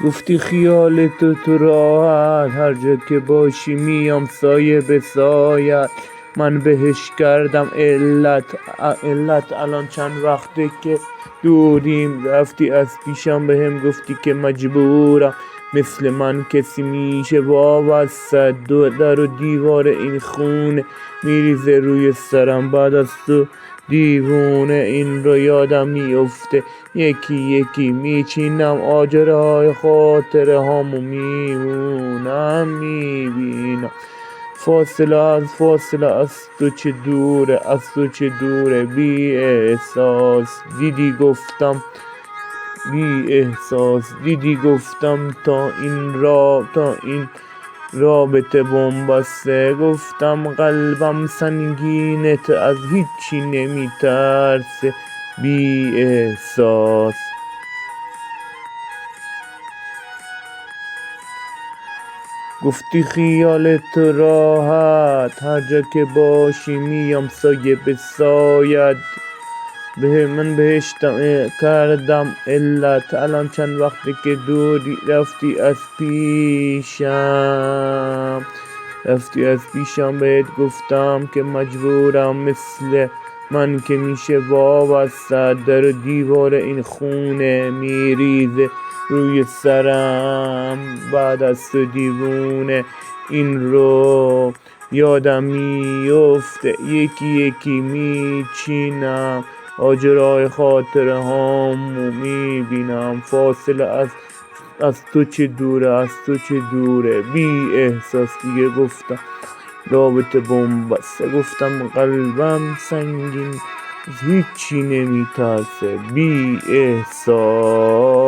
گفتی خیال تو راحت، هر جا که باشی میام سایه به سایت. من بهش کردم علت الان چند وقته که دوریم. رفتی از پیشم بهم گفتی که مجبورم، مثل من کسی میشه وابسته؟ در و دیوار این خونه میریزه روی سرم، بعد از تو دیوونه این رو یادم میفته. یکی یکی میچینم آجرهای خاطره هامو میمونم میبینم. فاصله از تو چه دوره، از تو چه دوره. بی احساس دیدی گفتم تا این رابطه بن‌بسته. گفتم قلبم سنگینه، از هیچی نمیترسه. بی احساس. گفتی خیال تو راحت، هر جا که باشی میام سایه به سایت. من بهش کردم علت، الان چند وقته که دوری. رفتی از پیشم بهت گفتم که مجبورم، مثل من که میشه وابسته. در و دیوار این خونه میریزه روی سرم، بعد از تو دیوونه این رو یادم میفته. یکی یکی میچینم آجرای خاطره هامو میبینم. فاصله از تو چه دوره. بی احساس دیگه گفتم رابطه بن‌بسته. گفتم قلبم سنگین، از هیچی نمیترسه. بی احساس.